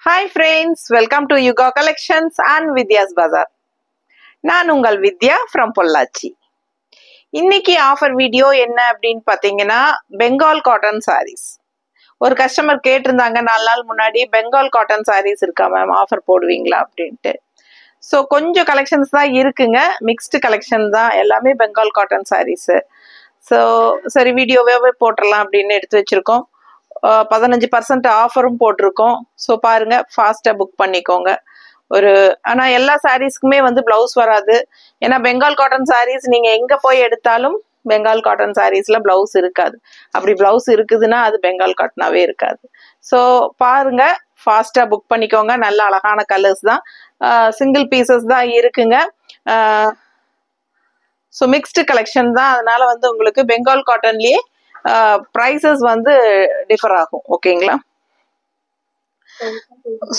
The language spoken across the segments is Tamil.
Hi friends, welcome to Yuga Collections and Vidya's Bazaar. நான் உங்கள் வித்யா from பொள்ளாச்சி. இன்னைக்கு ஆஃபர் வீடியோ என்ன அப்படின்னு பார்த்தீங்கன்னா பெங்கால் காட்டன் சாரீஸ். ஒரு கஸ்டமர் கேட்டிருந்தாங்க 4 நாள் முன்னாடி பெங்கால் காட்டன் சாரீஸ் இருக்கா மேம் ஆஃபர் போடுவீங்களா அப்படின்ட்டு. ஸோ கொஞ்சம் கலெக்ஷன்ஸ் தான் இருக்குங்க, மிக்ஸ்டு கலெக்ஷன் தான், எல்லாமே பெங்கால் காட்டன் சாரீஸு. ஸோ சரி வீடியோவே போட்டுடலாம் அப்படின்னு எடுத்து வச்சுருக்கோம். 15% ஆஃபரும் போட்டிருக்கோம். ஸோ பாருங்க, ஃபாஸ்ட்டாக புக் பண்ணிக்கோங்க. ஆனால் எல்லா சாரீஸ்க்குமே பிளவுஸ் வராது. ஏன்னா பெங்கால் காட்டன் சாரீஸ் நீங்கள் எங்கே போய் எடுத்தாலும் பெங்கால் காட்டன் சாரீஸில் பிளவுஸ் இருக்காது. அப்படி பிளவுஸ் இருக்குதுன்னா அது பெங்கால் காட்டனாகவே இருக்காது. ஸோ பாருங்க, ஃபாஸ்ட்டாக புக் பண்ணிக்கோங்க. நல்ல அழகான கலர்ஸ் தான், சிங்கிள் பீசஸ் தான் இருக்குங்க. ஸோ மிக்ஸ்டு கலெக்ஷன் தான், அதனால உங்களுக்கு பெங்கால் காட்டன்லேயே ப்ரைஸஸ் டிஃபர் ஆகும். ஓகேங்களா?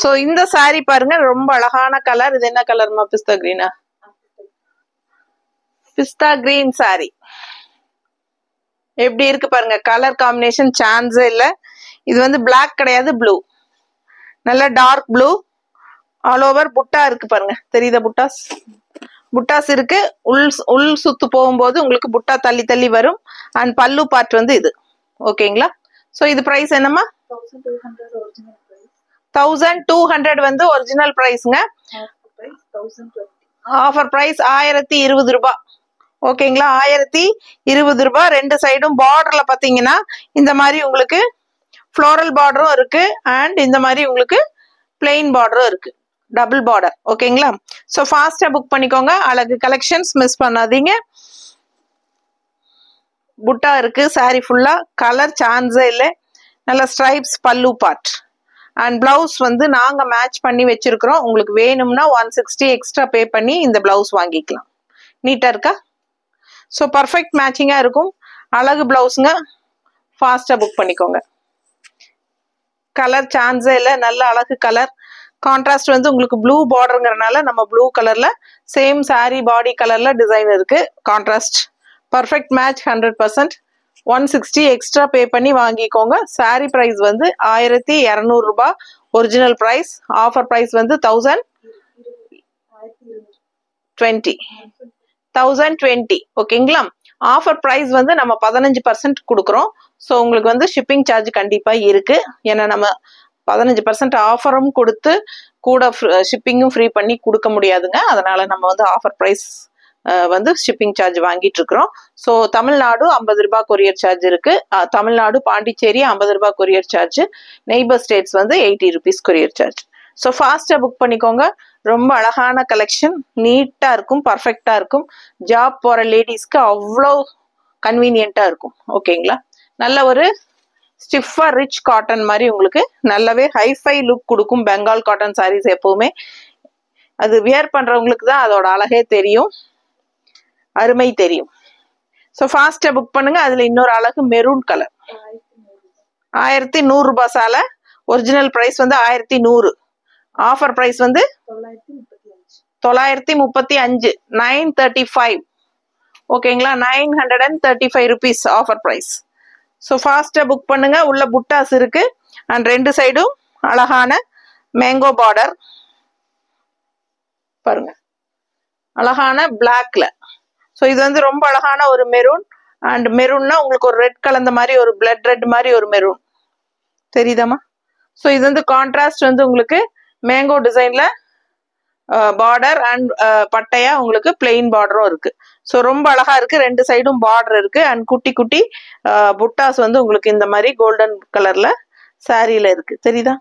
ஸோ இந்த சாரீ பாருங்க, ரொம்ப அழகான கலர். இது என்ன கலர்மா? பிஸ்தா கிரீனா? பிஸ்தா கிரீன் சாரீ எப்படி இருக்கு பாருங்க. கலர் காம்பினேஷன் சான்ஸே இல்லை. இது பிளாக் கிடையாது, ப்ளூ, நல்ல டார்க் ப்ளூ. ஆல் ஓவர் புட்டா இருக்கு பாருங்க, தெரியுதா? புட்டாஸ் இருக்கு. உள் சுத்து போகும்போது உங்களுக்கு புட்டா தள்ளி தள்ளி வரும். அண்ட் பல்லு பார்ட் இது. ஓகேங்களா? ஸோ இது பிரைஸ் என்னம்மா? 1200 ஒரிஜினல் பிரைஸ்ங்க. ஆஃபர் பிரைஸ் 1020 ரூபாய். ஓகேங்களா? 1020 ரூபாய். ரெண்டு சைடும் பார்டர்ல பாத்தீங்கன்னா இந்த மாதிரி உங்களுக்கு ஃப்ளோரல் பார்டரும் இருக்கு, அண்ட் இந்த மாதிரி உங்களுக்கு பிளெயின் பார்டரும் இருக்கு, டபுள் பார்டர். ஓகேங்களா? ஸோ ஃபாஸ்டா புக் பண்ணிக்கோங்க. அழகு கலெக்ஷன்ஸ் மிஸ் பண்ணாதீங்க. புட்டா இருக்கு சாரி ஃபுல்லா, கலர் சான்ஸே இல்லை. நல்ல ஸ்ட்ரைப்ஸ் பல்லு பார்ட். அண்ட் பிளவுஸ் நாங்க மேட்ச் பண்ணி வச்சிருக்கிறோம். உங்களுக்கு வேணும்னா 160 எக்ஸ்ட்ரா பே பண்ணி இந்த பிளவுஸ் வாங்கிக்கலாம். நீட்டா இருக்கா? ஸோ பர்ஃபெக்ட் மேட்சிங்கா இருக்கும். அழகு பிளவுஸுங்க. ஃபாஸ்டா புக் பண்ணிக்கோங்க. கலர் சான்ஸே இல்லை, நல்ல அழகு கலர். கான்ட்ராஸ்ட் உங்களுக்கு ப்ளூ பார்டருங்கிறனால நம்ம ப்ளூ கலர்ல சேம் சாரி பாடி கலர்ல டிசைன் இருக்கு. Contrast perfect match 100%. 160 extra pay பண்ணி வாங்கிக்கோங்க. சாரி பிரைஸ் 1200 ரூபாய் ஒரிஜினல் பிரைஸ். Offer price 1020. ஓகேங்களா? ஆஃபர் பிரைஸ் நம்ம 15% கொடுக்குறோம். ஸோ உங்களுக்கு ஷிப்பிங் சார்ஜ் கண்டிப்பா இருக்கு. ஏன்னா நம்ம 15% ஆஃபரும் கொடுத்து கூட ஷிப்பிங்கும் ஃப்ரீ பண்ணி கொடுக்க முடியாதுங்க. அதனால நம்ம ஆஃபர் பிரைஸ் ஷிப்பிங் சார்ஜ் வாங்கிட்டு இருக்கிறோம். ஸோ தமிழ்நாடு 50 ரூபாய் கொரியர் சார்ஜ் இருக்கு. தமிழ்நாடு பாண்டிச்சேரி 50 ரூபாய் courier charge. Neighbour states 80 rupees courier charge. So ஃபாஸ்டா புக் பண்ணிக்கோங்க. ரொம்ப அழகான கலெக்ஷன், நீட்டா இருக்கும், பர்ஃபெக்டா இருக்கும். ஜாப் போற லேடிஸ்க்கு அவ்வளோ கன்வீனியன்ட்டா இருக்கும். ஓகேங்களா? நல்ல ஒரு ஸ்டிஃபா ரிச் காட்டன் மாதிரி உங்களுக்கு நல்லாவே ஹைஃபை லுக் கொடுக்கும். பெங்கால் காட்டன் சாரீஸ் எப்பவுமே அது வியர் பண்றவங்களுக்கு தான் அதோட அழகே தெரியும், அருமை தெரியும். ஸோ ஃபாஸ்டா புக் பண்ணுங்க. அதுல இன்னொரு அழகு மெரூன் கலர். 1100 ரூபாய் சால. Original price 1100. Offer price 935. 935. ஓகேங்களா? 935 ருபீஸ் ஆஃபர் பிரைஸ். ஸோ ஃபாஸ்டா புக் பண்ணுங்க. உள்ள புட்டாஸ் இருக்கு, அண்ட் ரெண்டு சைடும் அழகான மேங்கோ பார்டர் பாருங்க, அழகான பிளாக்ல. ஸோ இது ரொம்ப அழகான ஒரு மெரூன். அண்ட் மெரூன்னா உங்களுக்கு ஒரு ரெட் கலந்த மாதிரி, ஒரு பிளட் ரெட் மாதிரி ஒரு மெரூன் தெரியுதாமா? ஸோ இது கான்ட்ராஸ்ட் உங்களுக்கு மேங்கோ டிசைன்ல பார்டர் அண்ட் பட்டையா உங்களுக்கு பிளெயின் பார்டரும் இருக்கு. ஸோ ரொம்ப அழகா இருக்கு. ரெண்டு சைடும் பார்டர் இருக்கு, அண்ட் குட்டி குட்டி புட்டாஸ் உங்களுக்கு இந்த மாதிரி கோல்டன் கலர்ல சாரியில இருக்கு, தெரியுதா?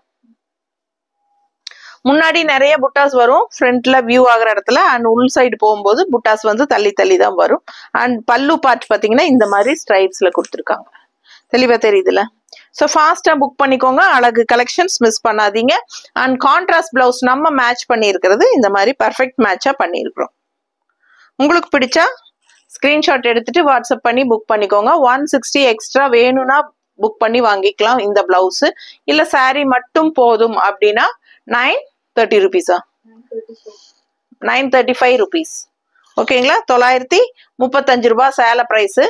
முன்னாடி நிறைய புட்டாஸ் வரும் ஃப்ரண்ட்ல வியூ ஆகிற இடத்துல, அண்ட் உள் சைடு போகும்போது புட்டாஸ் தள்ளி தள்ளி தான் வரும். அண்ட் பல்லு பார்ட் பாத்தீங்கன்னா இந்த மாதிரி ஸ்ட்ரைப்ஸ்ல கொடுத்துருக்காங்க. தெளிவா தெரியுதுல? ஸோ ஃபாஸ்டா புக் பண்ணிக்கோங்க. அழகு கலெக்ஷன்ஸ் மிஸ் பண்ணாதீங்க. அண்ட் கான்ட்ராஸ்ட் பிளவுஸ் நம்ம மேட்ச் பண்ணி இருக்கிறது இந்த மாதிரி பர்ஃபெக்ட் மேட்சா பண்ணியிருக்கிறோம். உங்களுக்கு பிடிச்சா ஸ்கிரீன்ஷாட் எடுத்துட்டு வாட்ஸ்அப் பண்ணி புக் பண்ணிக்கோங்க. 160 எக்ஸ்ட்ரா வேணும்னா புக் பண்ணி வாங்கிக்கலாம் இந்த பிளவுஸ். இல்ல சாரி மட்டும் போதும் அப்படின்னா 930 ருபீஸா? 935 ருபீஸ். ஓகேங்களா? 935 ரூபாய் சேல பிரைஸ்.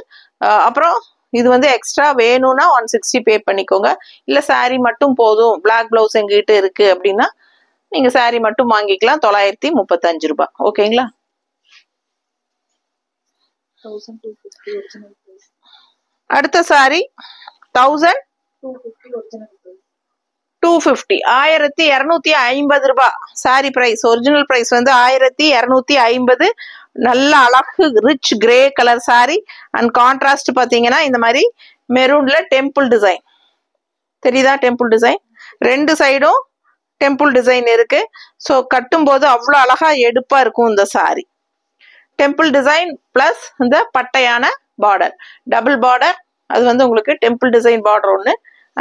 அப்புறம் இது வந்து எக்ஸ்ட்ரா வேணும்னா 160 பே பண்ணிக்கோங்க. இல்ல saree மட்டும் போதும், பிளாக் பிளவுஸ் எங்ககிட்ட இருக்கு அப்படின்னா நீங்க saree மட்டும் வாங்கிக்கலாம். 935 ரூபாய். ஓகேங்களா? 1250 ஒரிஜினல் பிரைஸ். அடுத்த saree 1250 1250 ரூபாய் saree பிரைஸ். ஒரிஜினல் பிரைஸ் வந்து 1250. நல்ல அழகு rich grey colour saree and contrast பாத்தீங்கன்னா இந்த மாதிரி மெரூன்ல டெம்பிள் டிசைன் தெரியுதா? டெம்பிள் டிசைன் ரெண்டு சைடும் டெம்பிள் டிசைன் இருக்கு. ஸோ கட்டும் போது அவ்வளோ அழகா எடுப்பா இருக்கும் இந்த saree. டெம்பிள் டிசைன் பிளஸ் இந்த பட்டையான பார்டர், டபுள் பார்டர். அது வந்து உங்களுக்கு டெம்பிள் டிசைன் பார்டர் ஒன்று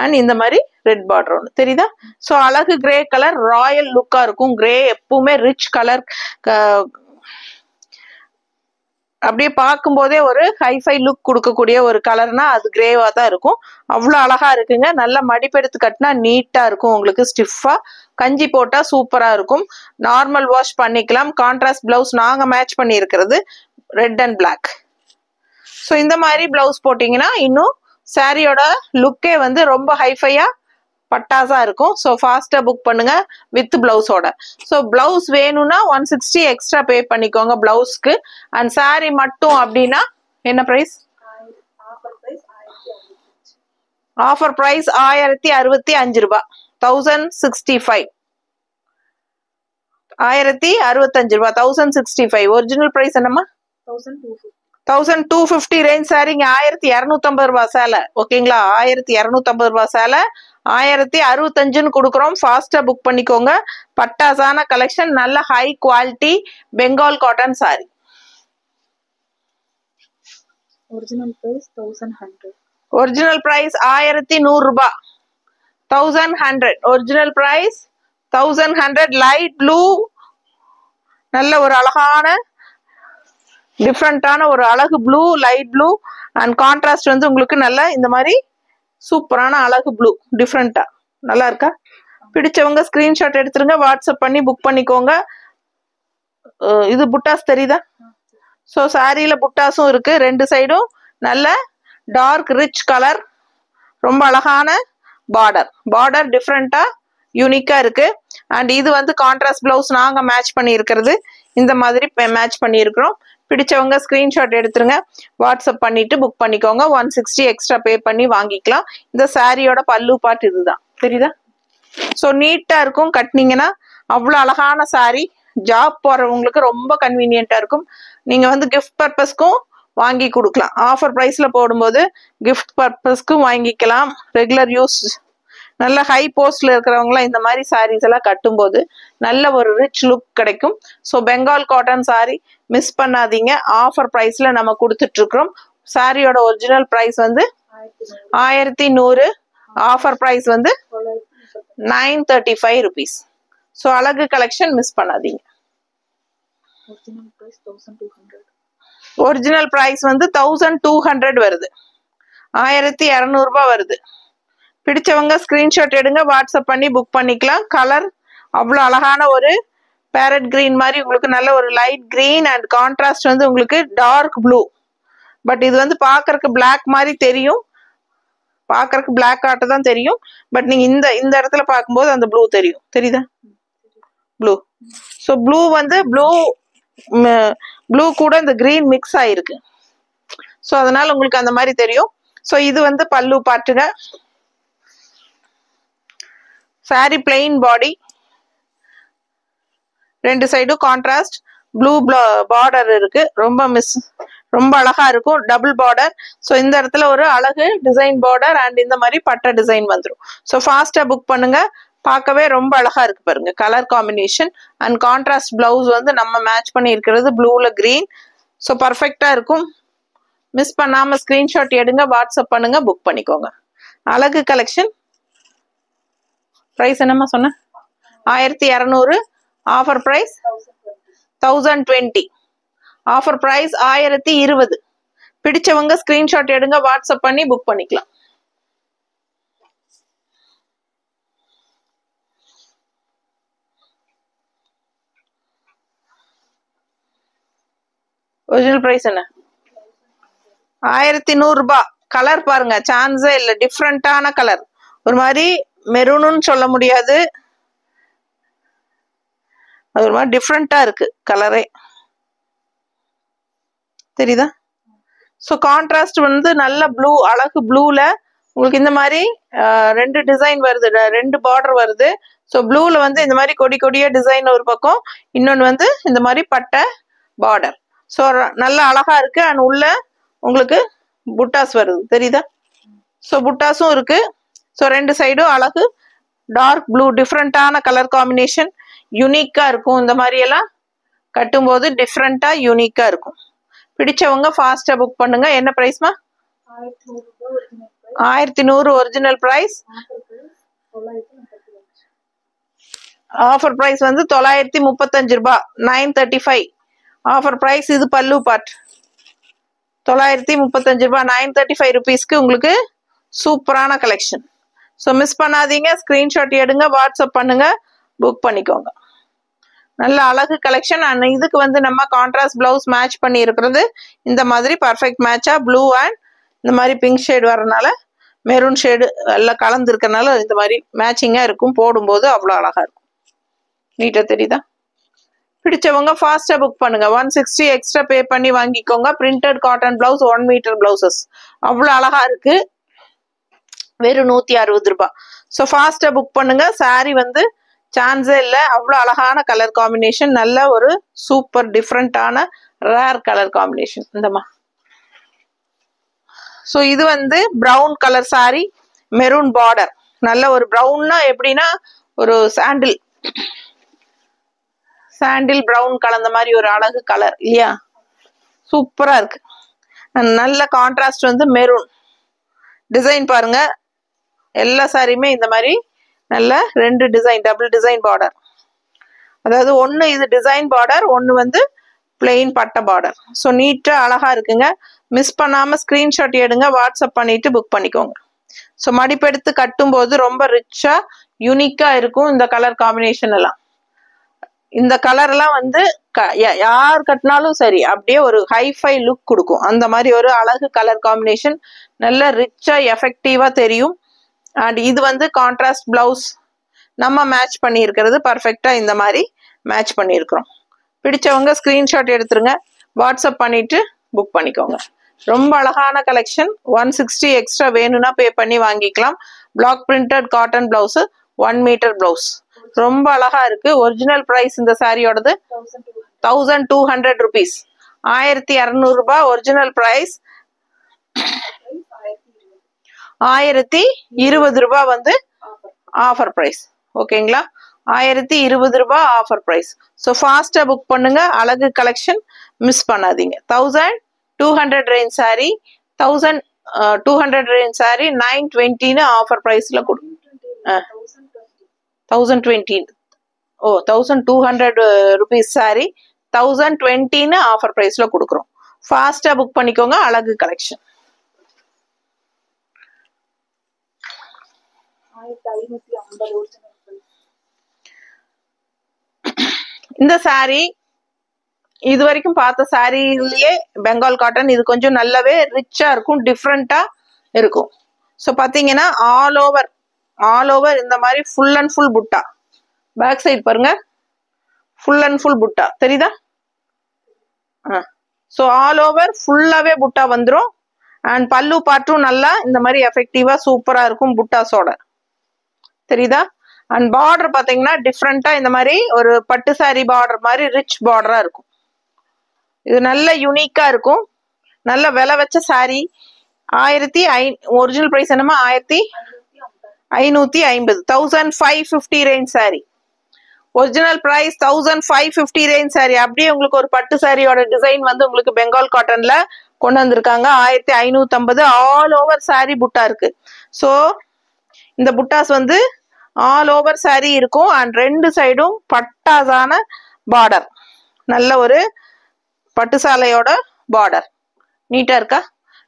அண்ட் இந்த மாதிரி ரெட் பார்டர் ஒன்று தெரியுதா? ஸோ அழகு கிரே கலர் ராயல் லுக்கா இருக்கும். கிரே எப்பவுமே ரிச் கலர், அப்படியே பார்க்கும் போதே ஒரு ஹைஃபை லுக் கொடுக்கக்கூடிய ஒரு கலர்னா அது கிரேவா தான் இருக்கும். அவ்வளோ அழகா இருக்குங்க. நல்ல மடிப்பெடுத்து கட்டினா நீட்டா இருக்கும். உங்களுக்கு ஸ்டிஃபா கஞ்சி போட்டா சூப்பரா இருக்கும். நார்மல் வாஷ் பண்ணிக்கலாம். கான்ட்ராஸ்ட் பிளவுஸ் நாங்க மேட்ச் பண்ணி இருக்கிறது ரெட் அண்ட் பிளாக். ஸோ இந்த மாதிரி பிளவுஸ் போட்டீங்கன்னா இன்னும் சாரியோட லுக்கே வந்து ரொம்ப ஹைஃபையா பட்டாசா இருக்கும். ஸோ ஃபாஸ்டா புக் பண்ணுங்க வித் பிளவுஸோட. ஸோ பிளவுஸ் வேணும்னா 160 எக்ஸ்ட்ரா பே பண்ணிக்கோங்க பிளவுஸ்க்கு. அண்ட் சாரி மட்டும் அப்படின்னா என்ன பிரைஸ்? ஆஃபர் பிரைஸ் 1065 ரூபாய். 1065 1065 ரூபாய். 1065. ஒரிஜினல் பிரைஸ் என்னம்மா? 1250 ரேஞ்ச் சாரிங்க. 1250 ரூபாய் சேலை. ஓகேங்களா? 1250 ரூபாய் சேலை 1065 கொடுக்குறோம். ஃபாஸ்டா புக் பண்ணிக்கோங்க. பட்டாசான கலெக்ஷன், நல்ல high quality Bengal cotton sari. Original price 1100. Original price 1100 ரூபாய். 1100 ஒரிஜினல் பிரைஸ் 1100. லைட் ப்ளூ, நல்ல ஒரு அழகான டிஃப்ரெண்டான ஒரு அழகு blue, light blue and contrast வந்து உங்களுக்கு நல்ல இந்த மாதிரி சூப்பரான அழகு ப்ளூ டிஃப்ரெண்டா நல்லா இருக்கா? பிடிச்சவங்க ஸ்கிரீன்ஷாட் எடுத்துருங்க, வாட்ஸ்அப் பண்ணி புக் பண்ணிக்கோங்க. இது புட்டாஸ் தெரியுதா? ஸோ சாரியில புட்டாஸும் இருக்கு. ரெண்டு சைடும் நல்ல டார்க் ரிச் கலர், ரொம்ப அழகான பார்டர் டிஃப்ரெண்டா யூனிக்கா இருக்கு. அண்ட் இது வந்து கான்ட்ராஸ்ட் பிளவுஸ் நாங்க மேட்ச் பண்ணி இருக்கிறது இந்த மாதிரி மேட்ச் பண்ணி இருக்கிறோம். பிடிச்சவங்க ஸ்கிரீன்ஷாட் எடுத்துருங்க, வாட்ஸ்அப் பண்ணிட்டு புக் பண்ணிக்கோங்க. 160 எக்ஸ்ட்ரா பே பண்ணி வாங்கிக்கலாம். இந்த சாரியோட பல்லு பார்ட் இதுதான் தெரியுதா? ஸோ நீட்டா இருக்கும். கட்டினீங்கன்னா அவ்வளோ அழகான சாரி. ஜாப் போறவங்களுக்கு ரொம்ப கன்வீனியன்டா இருக்கும். நீங்க வந்து கிஃப்ட் பர்பஸ்க்கும் வாங்கி கொடுக்கலாம். ஆஃபர் பிரைஸ்ல போடும்போது கிஃப்ட் பர்பஸ்க்கும் வாங்கிக்கலாம். ரெகுலர் யூஸ் நல்ல ஹை போஸ்ட்ல இருக்கிறவங்களாம் இந்த மாதிரி சாரீஸ் எல்லாம் கட்டும்போது நல்ல ஒரு ரிச் லுக் கிடைக்கும். So Bengal cotton sorry miss பண்ணாதீங்க. ஆஃபர் பிரைஸ்ல நம்ம கொடுத்துட்டு இருக்கிறோம். சாரியோட ஒரிஜினல் பிரைஸ் வந்து 1100. ஆஃபர் பிரைஸ் வந்து 935 rupees. ஸோ அழகு கலெக்ஷன் மிஸ் பண்ணாதீங்க. ஒரிஜினல் பிரைஸ் வந்து 1200 வருது. 1200 ரூபாய் வருது. பிடிச்சவங்க ஸ்கிரீன்ஷாட் எடுங்க, வாட்ஸ்அப் பண்ணி புக் பண்ணிக்கலாம். கலர் அவ்வளோ அழகான ஒரு பேரட் கிரீன் மாதிரி உங்களுக்கு நல்ல ஒரு லைட் கிரீன் அண்ட் கான்ட்ராஸ்ட் வந்து உங்களுக்கு டார்க் ப்ளூ. பட் இது வந்து பார்க்கறதுக்கு பிளாக் மாதிரி தெரியும், பார்க்கறதுக்கு பிளாக் ஆட்ட தான் தெரியும். பட் நீங்க இந்த இடத்துல பார்க்கும்போது அந்த ப்ளூ தெரியும். தெரியுதா? ப்ளூ. ஸோ ப்ளூ வந்து ப்ளூ கூட இந்த கிரீன் மிக்ஸ் ஆயிருக்கு. ஸோ அதனால உங்களுக்கு அந்த மாதிரி தெரியும். ஸோ இது வந்து பல்லு பாட்டுங்க. சாரி பிளெயின் பாடி, ரெண்டு சைடும் கான்ட்ராஸ்ட் ப்ளூ பார்டர் இருக்கு. ரொம்ப அழகா இருக்கும். Double border. ஸோ இந்த இடத்துல ஒரு அழகு டிசைன் பார்டர் அண்ட் இந்த மாதிரி பட்டை டிசைன் வந்துடும். ஸோ ஃபாஸ்டா புக் பண்ணுங்க. பார்க்கவே ரொம்ப அழகா இருக்கு பாருங்க colour combination. And contrast blouse வந்து நம்ம மேட்ச் பண்ணி இருக்கிறது ப்ளூல கிரீன். ஸோ பர்ஃபெக்டா இருக்கும். மிஸ் பண்ணாம ஸ்கிரீன்ஷாட் எடுங்க, வாட்ஸ்அப் பண்ணுங்க, புக் பண்ணிக்கோங்க. அழகு கலெக்ஷன். பிரைஸ் என்னமா சொன்ன? 1200. Offer price 1020. Offer price 1020. பிடிச்சவங்க ஸ்கிரீன்ஷாட் எடுங்க, வாட்ஸ்அப் பண்ணி புக் பண்ணிக்கலாம். ஒரிஜினல் பிரைஸ் என்ன? 1100 ரூபாய். கலர் பாருங்க, சான்ஸே இல்லை, டிஃப்ரெண்டான கலர். ஒரு மாதிரி மெரூனுன்னு சொல்ல முடியாது, அது ஒரு மாதிரி டிஃப்ரெண்டா இருக்கு கலரே, தெரியுதா? ஸோ கான்ட்ராஸ்ட் வந்து நல்ல ப்ளூ, அழகு ப்ளூல உங்களுக்கு இந்த மாதிரி ரெண்டு டிசைன் வருது, ரெண்டு பார்டர் வருது. ஸோ ப்ளூல வந்து இந்த மாதிரி கொடி கொடியா டிசைன் ஒரு பக்கம், இன்னொன்று வந்து இந்த மாதிரி பட்டை பார்டர். ஸோ நல்ல அழகா இருக்கு. அண்ட் உள்ள உங்களுக்கு புட்டாஸ் வருது, தெரியுதா? ஸோ புட்டாஸும் இருக்கு. ஸோ ரெண்டு சைடும் அழகு டார்க் ப்ளூ, டிஃப்ரெண்டான கலர் காம்பினேஷன், யூனிக்கா இருக்கும். இந்த மாதிரி எல்லாம் கட்டும்போது டிஃப்ரெண்டா யூனிக்கா இருக்கும். பிடிச்சவங்க ஃபாஸ்டா புக் பண்ணுங்க. என்ன பிரைஸ்மா? 1100 ஒரிஜினல் பிரைஸ். ஆஃபர் பிரைஸ் வந்து 935 ரூபாய், 935 ஆஃபர் பிரைஸ். இது பல்லு பார்ட், 935 ரூபாய், 935 ருபீஸ்க்கு உங்களுக்கு சூப்பரான கலெக்ஷன். ஸோ மிஸ் பண்ணாதீங்க, ஸ்கிரீன்ஷாட் எடுங்க, வாட்ஸ்அப் பண்ணுங்க, புக் பண்ணிக்கோங்க. நல்ல அழகு கலெக்ஷன். அண்ட் இதுக்கு வந்து நம்ம கான்ட்ராஸ்ட் பிளவுஸ் மேட்ச் பண்ணி இருக்கிறது இந்த மாதிரி பர்ஃபெக்ட் மேட்சா ப்ளூ அண்ட் இந்த மாதிரி பிங்க் ஷேடு வரனால, மெரூன் ஷேடு எல்லாம் கலந்து இருக்கனால இந்த மாதிரி மேட்சிங்கா இருக்கும். போடும்போது அவ்வளோ அழகா இருக்கும். நீட்டா தெரியுதா? பிடிச்சவங்க ஃபாஸ்டா புக் பண்ணுங்க. 160 எக்ஸ்ட்ரா பே பண்ணி வாங்கிக்கோங்க. Printed cotton blouse 1 metre blouses அவ்வளோ அழகா இருக்கு. வெறும் 160 ரூபாய். ஸோ ஃபாஸ்டா புக் பண்ணுங்க. சாரி வந்து சான்ஸே இல்லை, அவ்வளோ அழகான கலர் காம்பினேஷன், நல்ல ஒரு சூப்பர் டிஃப்ரெண்டான ரேர் கலர் காம்பினேஷன் இந்தமா. ஸோ இது வந்து brown colour sorry, maroon border, நல்ல ஒரு ப்ரௌன்னா எப்படின்னா ஒரு சாண்டில் ப்ரௌன் கலந்த மாதிரி ஒரு அழகு கலர் இல்லையா? சூப்பரா இருக்கு. நல்ல கான்ட்ராஸ்ட் வந்து மெரூன் டிசைன் பாருங்க. எல்லா சாரியுமே இந்த மாதிரி நல்ல ரெண்டு டிசைன், டபுள் டிசைன் பார்டர். அதாவது ஒன்று இது டிசைன் பார்டர், ஒன்று வந்து பிளெயின் பட்டை பார்டர். ஸோ நீட்டா அழகா இருக்குங்க. மிஸ் பண்ணாம ஸ்கிரீன்ஷாட் எடுங்க, வாட்ஸ்அப் பண்ணிட்டு புக் பண்ணிக்கோங்க. ஸோ மடிப்பெடுத்து கட்டும் போது ரொம்ப ரிச்சா யூனிக்கா இருக்கும் இந்த கலர் காம்பினேஷன் எல்லாம். இந்த கலர்லாம் வந்து யார் கட்டினாலும் சரி அப்படியே ஒரு ஹைஃபை லுக் கொடுக்கும். அந்த மாதிரி ஒரு அழகு கலர் காம்பினேஷன், நல்ல ரிச்சா எஃபெக்டிவா தெரியும். அண்ட் இது வந்து கான்ட்ராஸ்ட் பிளவுஸ் நம்ம மேட்ச் பண்ணியிருக்கிறது பர்ஃபெக்டா இந்த மாதிரி மேட்ச் பண்ணியிருக்கிறோம். பிடிச்சவங்க ஸ்கிரீன்ஷாட் எடுத்துருங்க, வாட்ஸ்அப் பண்ணிட்டு புக் பண்ணிக்கோங்க. ரொம்ப அழகான கலெக்ஷன். 160 எக்ஸ்ட்ரா வேணும்னா பே பண்ணி வாங்கிக்கலாம். Block printed cotton blouse 1 metre blouse ரொம்ப அழகா இருக்கு. ஒரிஜினல் பிரைஸ் இந்த சாரியோடது 1200 ருபீஸ், 1200 ரூபாய் ஒரிஜினல் பிரைஸ். 1020 ரூபாய் வந்து ஆஃபர் பிரைஸ். ஓகேங்களா? 1020 ரூபாய் ஆஃபர் பிரைஸ். ஸோ ஃபாஸ்டா புக் பண்ணுங்க. அழகு கலெக்ஷன் மிஸ் பண்ணாதீங்க. 1200 range sorry, 1200 range sorry 920 offer பிரைஸ்ல கொடுங்க. 1020 1200 ருபீஸ் சாரி 1020 ஆஃபர் பிரைஸ்ல கொடுக்குறோம். ஃபாஸ்டா புக் பண்ணிக்கோங்க. அழகு கலெக்ஷன். 1550 இந்த சாரி இது வரைக்கும் பார்த்த சாரிலேயே பெங்கால் காட்டன் இது கொஞ்சம் நல்லாவே ரிச்சா இருக்கும், டிஃப்ரெண்டா இருக்கும். ஸோ பார்த்தீங்கன்னா ஆல் ஓவர் இந்த மாதிரி ஃபுல் அண்ட் ஃபுல் புட்டா. பேக் சைடு பாருங்க, ஃபுல் அண்ட் ஃபுல் புட்டா தெரியுதா? ஸோ ஆல் ஓவர் ஃபுல்லாவே புட்டா வந்துடும். அண்ட் பல்லு பார்ட்டும் நல்லா இந்த மாதிரி எஃபெக்டிவா சூப்பரா இருக்கும் புட்டாஸோட, தெரியுதா? அண்ட் பார்டர் பார்த்தீங்கன்னா டிஃப்ரெண்டா இந்த மாதிரி ஒரு பட்டு சாரி பார்டர் மாதிரி ரிச் பார்டரா இருக்கும். இது நல்ல யூனிக்கா இருக்கும். நல்ல விலை வச்ச சாரி. ஒரிஜினல் பிரைஸ் என்னமா 1550, 1550 range sari. Original price 1550 range sari. அப்படியே உங்களுக்கு ஒரு பட்டு சாரியோட டிசைன் வந்து உங்களுக்கு பெங்கால் காட்டன்ல கொண்டு வந்திருக்காங்க. 1550 ஆல் ஓவர் சாரி புட்டா இருக்கு. ஸோ இந்த புட்டாஸ் வந்து ஆல் ஓவர் சாரி இருக்கும். அண்ட் ரெண்டு சைடும் பட்டாசான பார்டர், நல்ல ஒரு பட்டு சாலையோட பார்டர். நீட்டா இருக்கா?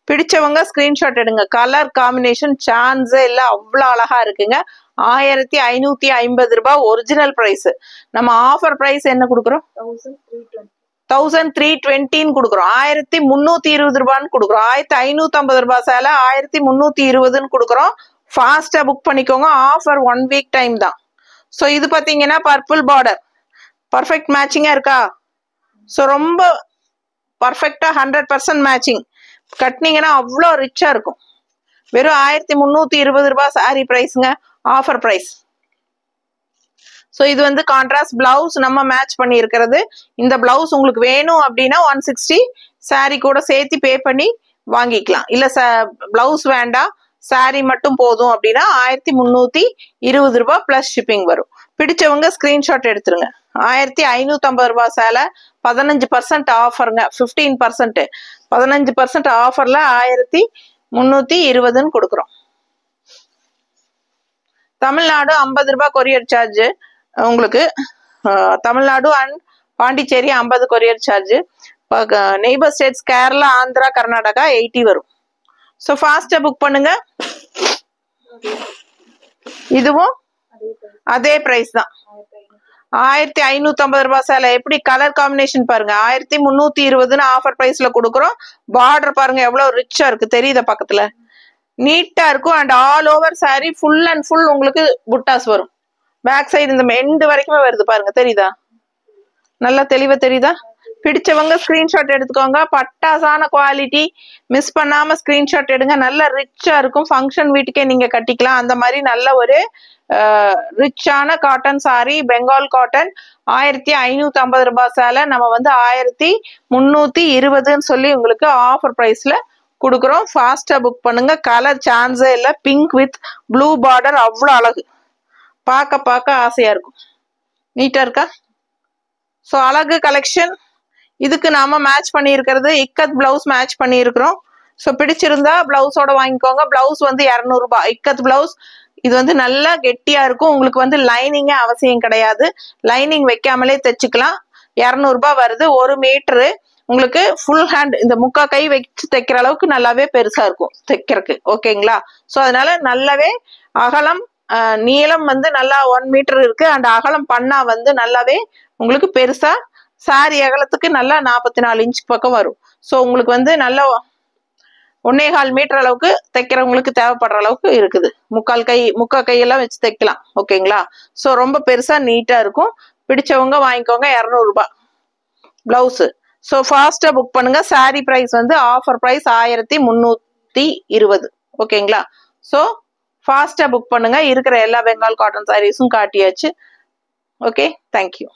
பிடிச்சவங்க ஸ்கிரீன்ஷாட் எடுங்க. கலர் காம்பினேஷன் சான்ஸே இல்லை, அவ்வளோ அழகா இருக்குங்க. 1550 ரூபாய் ஒரிஜினல் பிரைஸ். நம்ம ஆஃபர் பிரைஸ் என்ன கொடுக்குறோம்? 1320 கொடுக்குறோம். 1320 ரூபான்னு கொடுக்குறோம். 1550 ரூபாய் சேலை 1320 கொடுக்குறோம். ஃபாஸ்டா புக் பண்ணிக்கோங்க. ஆஃபர் 1 வீக் டைம் தான். ஸோ இது பாத்தீங்கன்னா பர்பிள் பார்டர் பர்ஃபெக்ட் மேட்சிங்கா இருக்கா? ஸோ ரொம்ப பர்ஃபெக்டா 100% மேட்சிங். கட்டினீங்கன்னா அவ்வளோ ரிச்சா இருக்கும். வெறும் 1320 ரூபாய் சாரி பிரைஸ்ங்க, ஆஃபர் பிரைஸ். ஸோ இது வந்து கான்ட்ராஸ்ட் பிளவுஸ் நம்ம மேட்ச் பண்ணி இருக்கிறது. இந்த பிளவுஸ் உங்களுக்கு வேணும் அப்படின்னா 160 சாரி கூட சேர்த்து பே பண்ணி வாங்கிக்கலாம். இல்ல பிளவுஸ் வேண்டாம் சாரி மட்டும் போதும் அப்படின்னா 1320 ரூபாய் பிளஸ் ஷிப்பிங் வரும். பிடிச்சவங்க ஸ்கிரீன்ஷாட் எடுத்துருங்க. 1550 ரூபாய் சேலை 15% ஆஃபருங்க. 15% 15% ஆஃபர்ல 1320 கொடுக்குறோம். தமிழ்நாடு 50 ரூபாய் கொரியர் சார்ஜ் உங்களுக்கு. Tamil Nadu and Pondicherry 50 courier charge. Neighbour states Kerala, Andhra, Karnataka 80 வரும். ஸோ ஃபாஸ்டா புக் பண்ணுங்க. இதுவும் அதே பிரைஸ் தான். 1550 ரூபாய் சேலை. எப்படி கலர் காம்பினேஷன் பாருங்க. 1320 ஆஃபர் பிரைஸ்ல கொடுக்குறோம். பார்டர் பாருங்க எவ்வளவு ரிச்சா இருக்கு, தெரியுதா பக்கத்துல? நீட்டா இருக்கும். And all over sorry full and full உங்களுக்கு புட்டாஸ் வரும். பேக் சைடு இந்த எண்டு வரைக்குமே வருது பாருங்க, தெரியுதா? நல்லா தெளிவா தெரியுதா? பிடிச்சவங்க ஸ்கிரீன்ஷாட் எடுத்துக்கோங்க. பட்டாசான குவாலிட்டி, மிஸ் பண்ணாம ஸ்கிரீன்ஷாட் எடுங்க. நல்ல ரிச்சா இருக்கும். ஃபங்க்ஷன் வீட்டுக்கே நீங்க கட்டிக்கலாம். அந்த மாதிரி நல்ல ஒரு ரிச்சான காட்டன் சாரி, பெங்கால் காட்டன். 1550 ரூபாய் சேலை நம்ம வந்து 1320 சொல்லி உங்களுக்கு ஆஃபர் பிரைஸ்ல கொடுக்குறோம். ஃபாஸ்டா புக் பண்ணுங்க. கலர் சான்ஸே இல்ல. பிங்க் வித் ப்ளூ பார்டர் அவ்வளோ அழகு. பார்க்க ஆசையா இருக்கும். நீட்டா இருக்கா? ஸோ அழகு கலெக்ஷன். இதுக்கு நாம மேட்ச் பண்ணி இருக்கிறது இக்கத் பிளவுஸ் மேட்ச் பண்ணி இருக்கிறோம். ஸோ பிடிச்சிருந்தா பிளவுஸோட வாங்கிக்கோங்க. பிளவுஸ் வந்து 200 ரூபாய் இக்கத் பிளவுஸ். இது வந்து நல்லா கெட்டியா இருக்கும். உங்களுக்கு வந்து லைனிங்கே அவசியம் கிடையாது. லைனிங் வைக்காமலே தைச்சுக்கலாம். 200 ரூபாய் வருது. 1 மீட்டரு உங்களுக்கு ஃபுல் ஹேண்ட், இந்த முக்கா கை வச்சு தைக்கிற அளவுக்கு நல்லாவே பெருசா இருக்கும் தைக்கிறதுக்கு. ஓகேங்களா? ஸோ அதனால நல்லாவே அகலம் நீளம் வந்து நல்லா 1 மீட்டர் இருக்கு. அண்ட் அகலம் பண்ணா வந்து நல்லாவே உங்களுக்கு பெருசா சாரி அகலத்துக்கு நல்லா 44 இன்ச் பக்கம் வரும். ஸோ உங்களுக்கு வந்து நல்லா 1.25 மீட்டர் அளவுக்கு தைக்கிறவங்களுக்கு தேவைப்படுற அளவுக்கு இருக்குது. முக்கா கையெல்லாம் வச்சு தைக்கலாம். ஓகேங்களா? ஸோ ரொம்ப பெருசா நீட்டா இருக்கும். பிடிச்சவங்க வாங்கிக்கோங்க. 200 ரூபாய் பிளவுஸ். ஸோ ஃபாஸ்டா புக் பண்ணுங்க. சாரி பிரைஸ் வந்து ஆஃபர் பிரைஸ் 1320. ஓகேங்களா? ஸோ ஃபாஸ்டா புக் பண்ணுங்க. இருக்கிற எல்லா பெங்கால் காட்டன் சாரீஸும் காட்டியாச்சு. Okay, thank you.